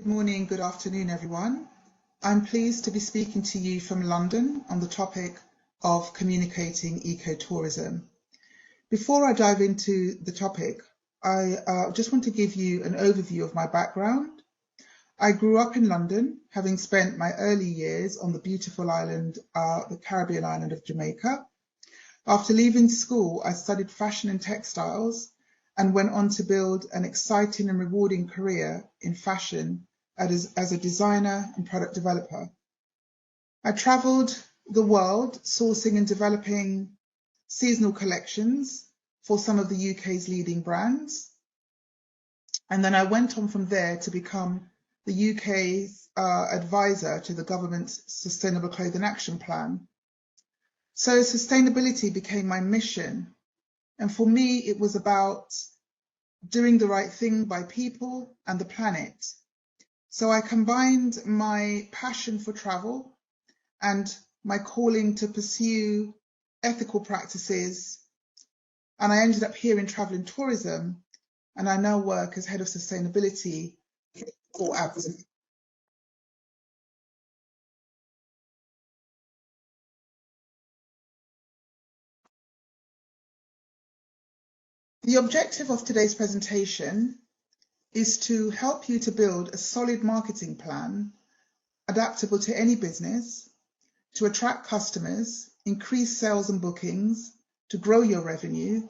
Good morning, good afternoon, everyone. I'm pleased to be speaking to you from London on the topic of communicating ecotourism. Before I dive into the topic, I just want to give you an overview of my background. I grew up in London, having spent my early years on the beautiful island, the Caribbean island of Jamaica. After leaving school, I studied fashion and textiles and went on to build an exciting and rewarding career in fashion as a designer and product developer. I traveled the world sourcing and developing seasonal collections for some of the UK's leading brands. And then I went on from there to become the UK's advisor to the government's Sustainable Clothing Action Plan. So sustainability became my mission. And for me, it was about doing the right thing by people and the planet. So I combined my passion for travel and my calling to pursue ethical practices. And I ended up here in travel and tourism, and I now work as head of sustainability for WAEN. The objective of today's presentation is to help you to build a solid marketing plan adaptable to any business, to attract customers, increase sales and bookings, to grow your revenue.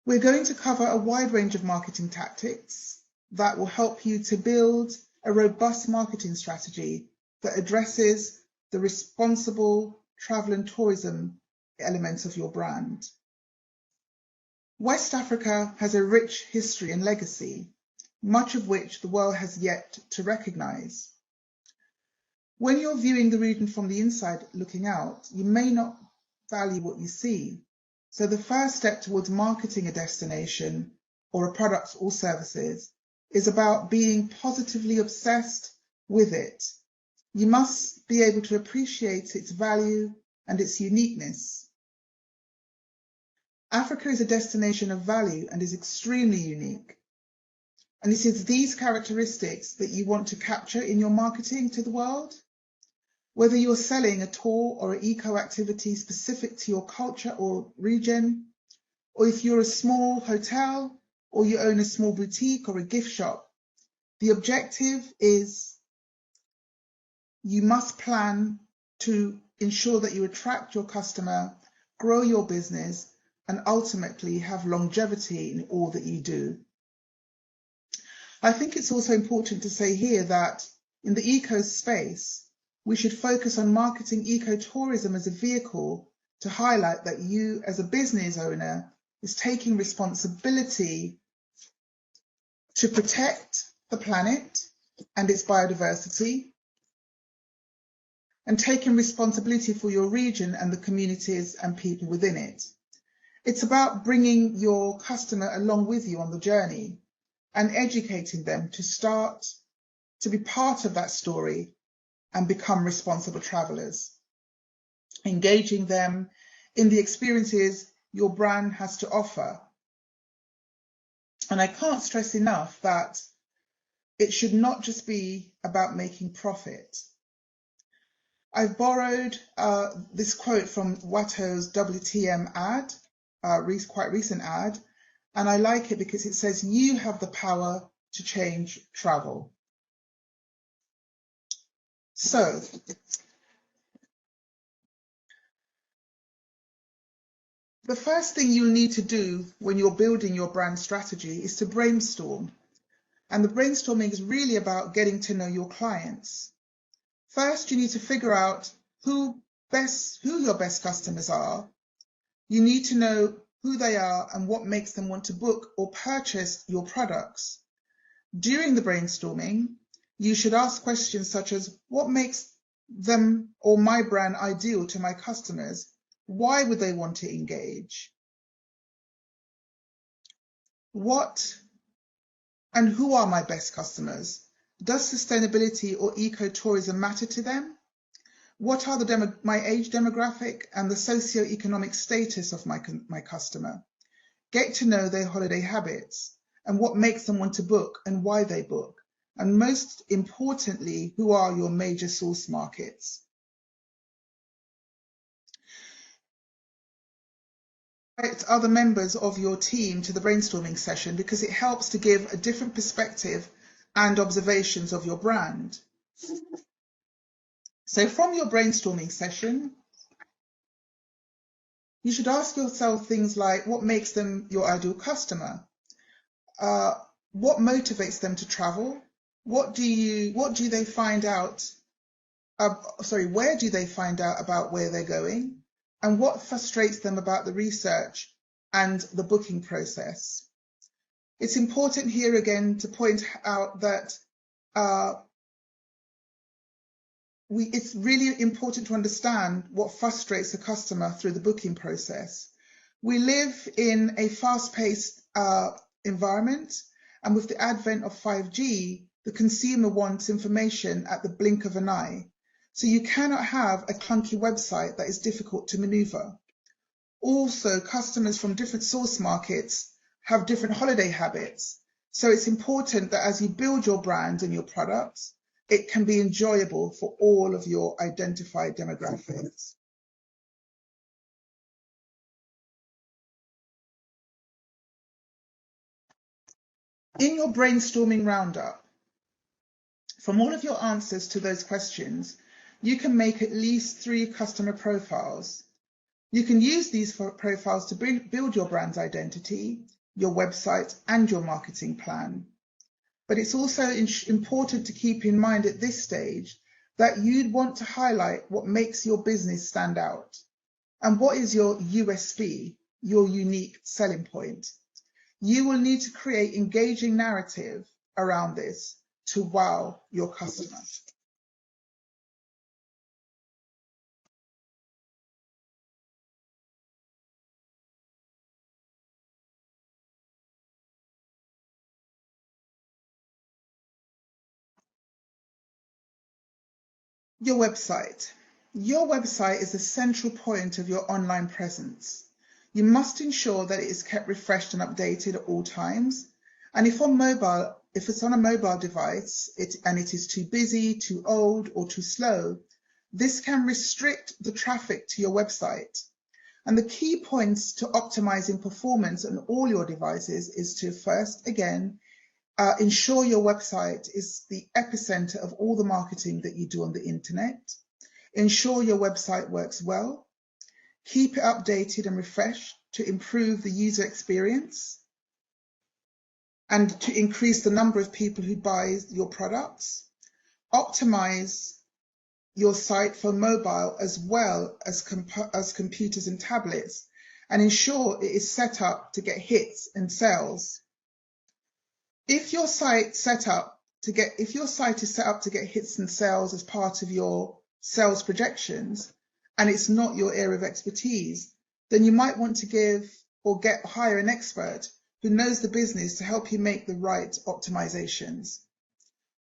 We're going to cover a wide range of marketing tactics that will help you to build a robust marketing strategy that addresses the responsible travel and tourism elements of your brand. West Africa has a rich history and legacy, much of which the world has yet to recognize. When you're viewing the region from the inside looking out, you may not value what you see. So the first step towards marketing a destination or a product or services is about being positively obsessed with it. You must be able to appreciate its value and its uniqueness. Africa is a destination of value and is extremely unique. And it is these characteristics that you want to capture in your marketing to the world. Whether you're selling a tour or an eco activity specific to your culture or region, or if you're a small hotel or you own a small boutique or a gift shop, the objective is you must plan to ensure that you attract your customer, grow your business, and ultimately have longevity in all that you do. I think it's also important to say here that in the eco space, we should focus on marketing ecotourism as a vehicle to highlight that you as a business owner is taking responsibility to protect the planet and its biodiversity, and taking responsibility for your region and the communities and people within it. It's about bringing your customer along with you on the journey and educating them to start to be part of that story and become responsible travelers, engaging them in the experiences your brand has to offer. And I can't stress enough that it should not just be about making profit. I've borrowed this quote from Watto's WTM ad, quite recent ad, and I like it because it says, "You have the power to change travel." So, the first thing you'll need to do when you're building your brand strategy is to brainstorm. And the brainstorming is really about getting to know your clients. First, you need to figure out who your best customers are. You need to know who they are and what makes them want to book or purchase your products. During the brainstorming, you should ask questions such as, what makes them or my brand ideal to my customers? Why would they want to engage? What and who are my best customers? Does sustainability or ecotourism matter to them? What are my age demographic and the socio-economic status of my customer? Get to know their holiday habits and what makes them want to book and why they book. And most importantly, who are your major source markets? Invite other members of your team to the brainstorming session because it helps to give a different perspective and observations of your brand. So from your brainstorming session, you should ask yourself things like, what makes them your ideal customer? What motivates them to travel? What do they find out? Where do they find out about where they're going? And what frustrates them about the research and the booking process? It's important here again to point out that it's really important to understand what frustrates the customer through the booking process. We live in a fast-paced environment, and with the advent of 5G, the consumer wants information at the blink of an eye. So you cannot have a clunky website that is difficult to maneuver. Also, customers from different source markets have different holiday habits. So it's important that as you build your brand and your products, it can be enjoyable for all of your identified demographics. In your brainstorming roundup, from all of your answers to those questions, you can make at least 3 customer profiles. You can use these profiles to build your brand's identity, your website, and your marketing plan. But it's also important to keep in mind at this stage that you'd want to highlight what makes your business stand out. And what is your USP, your unique selling point? You will need to create engaging narrative around this to wow your customer. Your website. Your website is the central point of your online presence. You must ensure that it is kept refreshed and updated at all times. And if it's on a mobile device and it is too busy, too old, or too slow, this can restrict the traffic to your website. And the key points to optimizing performance on all your devices is to first, again, ensure your website is the epicenter of all the marketing that you do on the internet. Ensure your website works well. Keep it updated and refreshed to improve the user experience and to increase the number of people who buy your products. Optimize your site for mobile as well as computers and tablets, and ensure it is set up to get hits and sales. If your site is set up to get hits and sales as part of your sales projections, and it's not your area of expertise, then you might want to hire an expert who knows the business to help you make the right optimizations.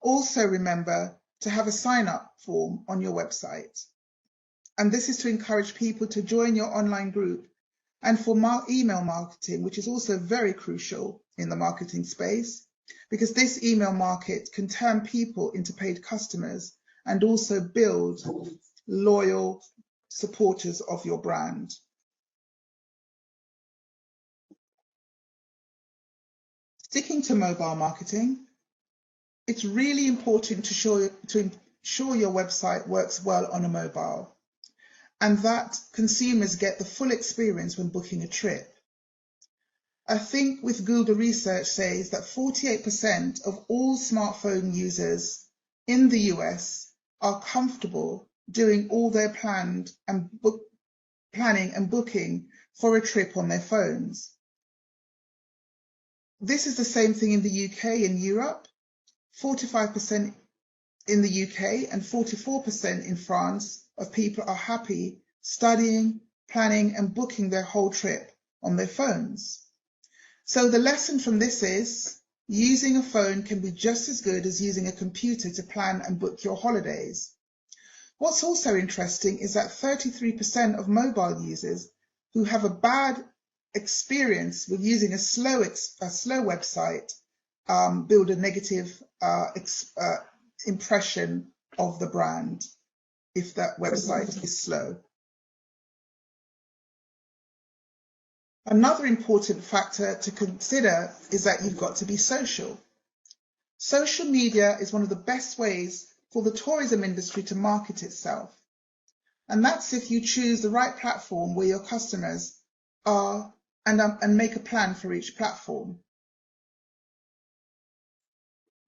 Also remember to have a sign-up form on your website. And this is to encourage people to join your online group, and for email marketing, which is also very crucial in the marketing space, because this email market can turn people into paid customers and also build loyal supporters of your brand. Sticking to mobile marketing, it's really important to ensure your website works well on a mobile and that consumers get the full experience when booking a trip. I think with Google research says that 48% of all smartphone users in the US are comfortable doing all their planning and booking for a trip on their phones. This is the same thing in the UK and Europe, 45% in the UK and 44% in France of people are happy studying, planning and booking their whole trip on their phones. So the lesson from this is using a phone can be just as good as using a computer to plan and book your holidays. What's also interesting is that 33% of mobile users who have a bad experience with using a slow website build a negative impression of the brand if that website is slow. Another important factor to consider is that you've got to be social. Social media is one of the best ways for the tourism industry to market itself. And that's if you choose the right platform where your customers are and make a plan for each platform.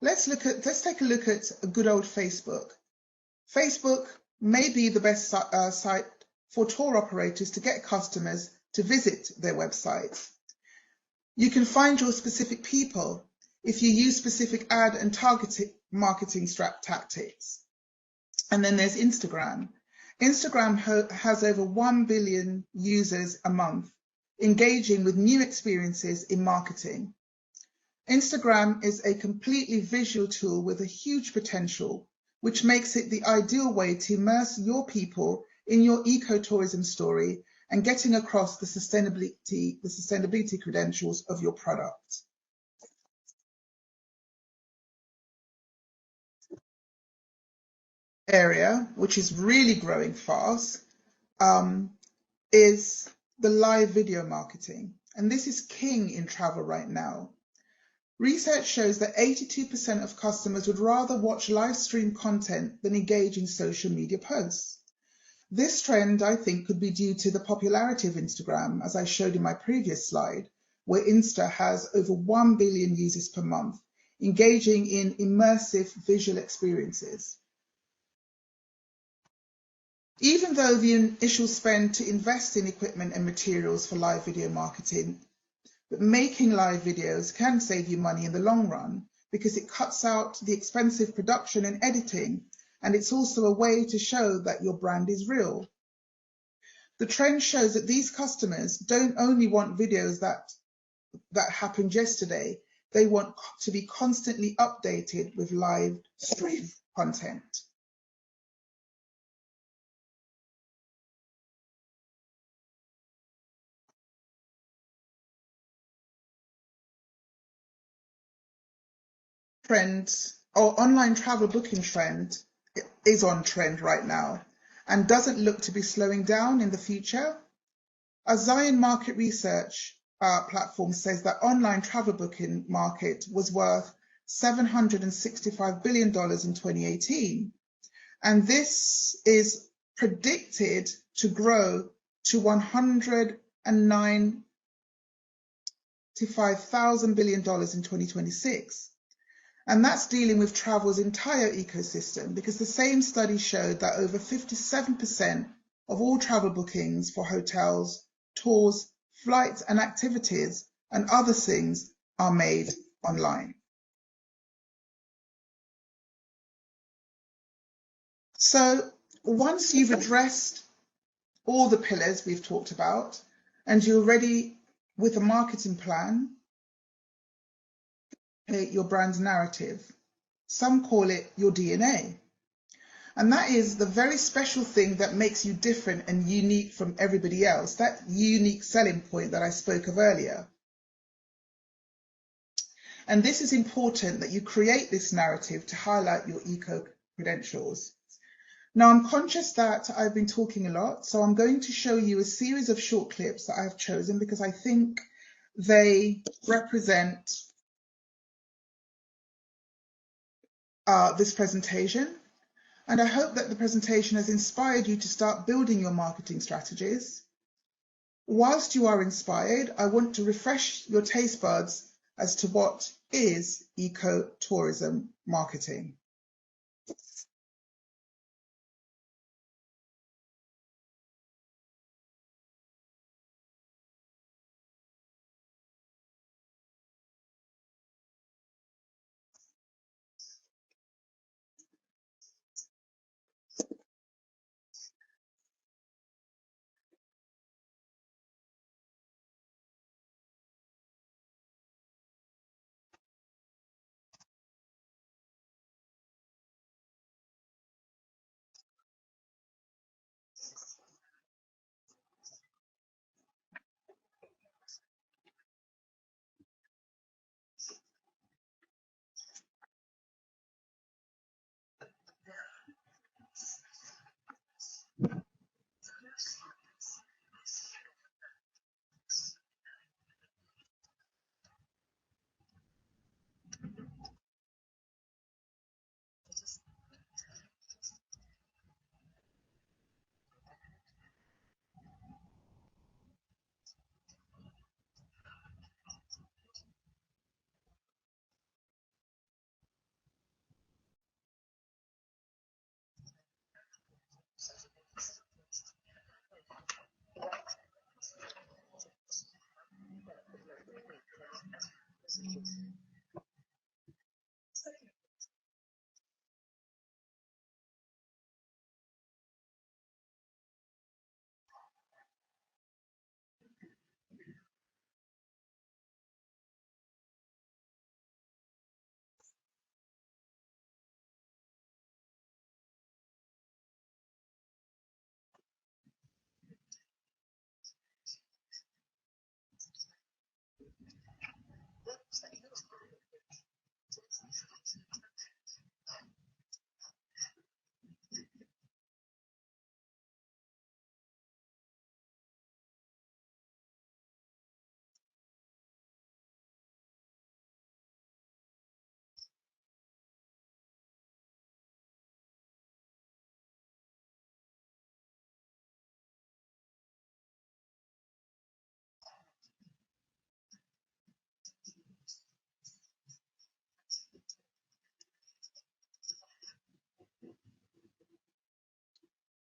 Let's take a look at a good old Facebook. Facebook may be the best site for tour operators to get customers to visit their websites. You can find your specific people if you use specific ad and targeted marketing tactics. And then there's Instagram. Instagram has over 1 billion users a month engaging with new experiences in marketing. Instagram is a completely visual tool with a huge potential, which makes it the ideal way to immerse your people in your ecotourism story and getting across the sustainability credentials of your product. Area, which is really growing fast, is the live video marketing. And this is king in travel right now. Research shows that 82% of customers would rather watch live stream content than engage in social media posts. This trend, I think, could be due to the popularity of Instagram, as I showed in my previous slide, where Insta has over 1 billion users per month, engaging in immersive visual experiences. Even though the initial spend to invest in equipment and materials for live video marketing, but making live videos can save you money in the long run because it cuts out the expensive production and editing, and it's also a way to show that your brand is real. The trend shows that these customers don't only want videos that happened yesterday, they want to be constantly updated with live stream content. Online travel booking trend is on trend right now and doesn't look to be slowing down in the future. A Zion market research platform says that online travel booking market was worth $765 billion in 2018. And this is predicted to grow to $195,000 billion in 2026. And that's dealing with travel's entire ecosystem, because the same study showed that over 57% of all travel bookings for hotels, tours, flights and activities and other things are made online. So once you've addressed all the pillars we've talked about and you're ready with a marketing plan, your brand narrative. Some call it your DNA. And that is the very special thing that makes you different and unique from everybody else, that unique selling point that I spoke of earlier. And this is important that you create this narrative to highlight your eco credentials. Now, I'm conscious that I've been talking a lot, so I'm going to show you a series of short clips that I've chosen because I think they represent this presentation. And I hope that the presentation has inspired you to start building your marketing strategies. Whilst you are inspired, I want to refresh your taste buds as to what is ecotourism marketing.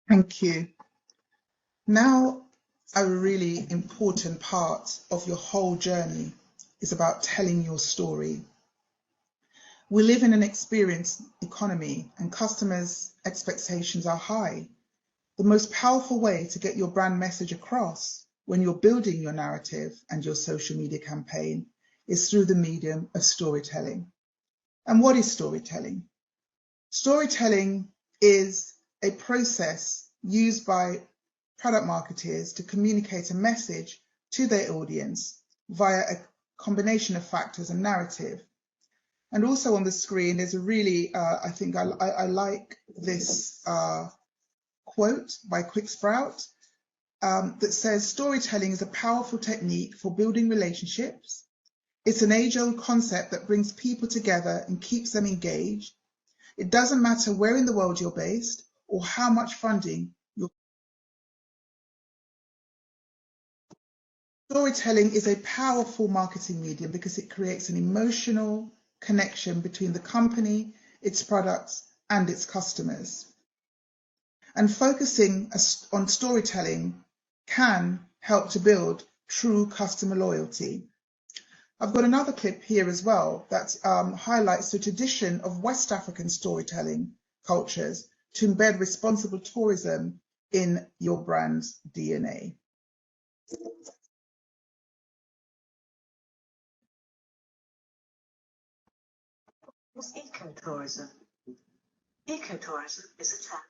Thank you. Now, a really important part of your whole journey is about telling your story. We live in an experience economy and customers' expectations are high. The most powerful way to get your brand message across when you're building your narrative and your social media campaign is through the medium of storytelling. And what is storytelling? Storytelling is a process used by product marketers to communicate a message to their audience via a combination of factors and narrative. And also on the screen, there's a really, I think I like this quote by Quick Sprout that says, storytelling is a powerful technique for building relationships. It's an age-old concept that brings people together and keeps them engaged. It doesn't matter where in the world you're based or how much funding you're. Storytelling is a powerful marketing medium because it creates an emotional connection between the company, its products, and its customers. And focusing on storytelling can help to build true customer loyalty. I've got another clip here as well that highlights the tradition of West African storytelling cultures to embed responsible tourism in your brand's DNA. What's ecotourism? Ecotourism is a term.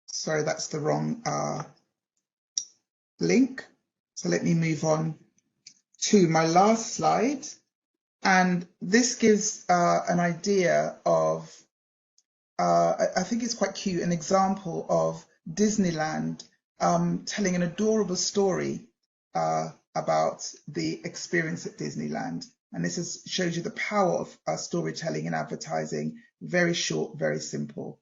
Sorry, that's the wrong link. So let me move on to my last slide. And this gives an idea of, I think it's quite cute, an example of Disneyland telling an adorable story about the experience at Disneyland. And this shows you the power of storytelling and advertising. Very short, very simple.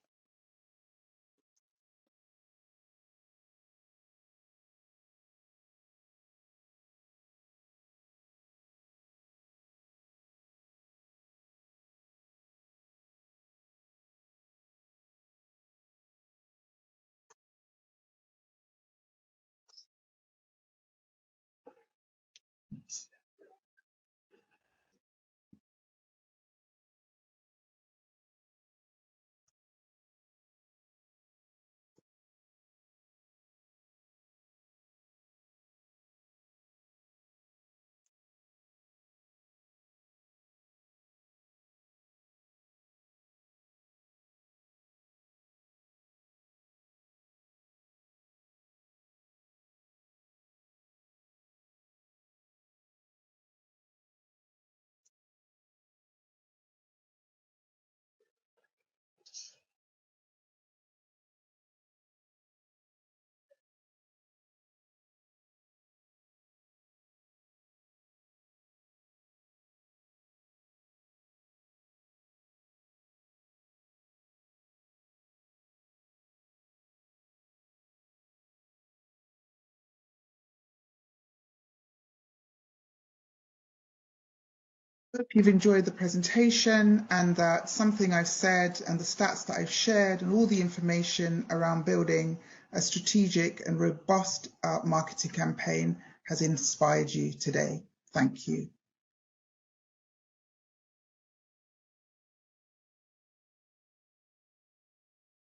Hope you've enjoyed the presentation and that something I've said and the stats that I've shared and all the information around building a strategic and robust marketing campaign has inspired you today. Thank you.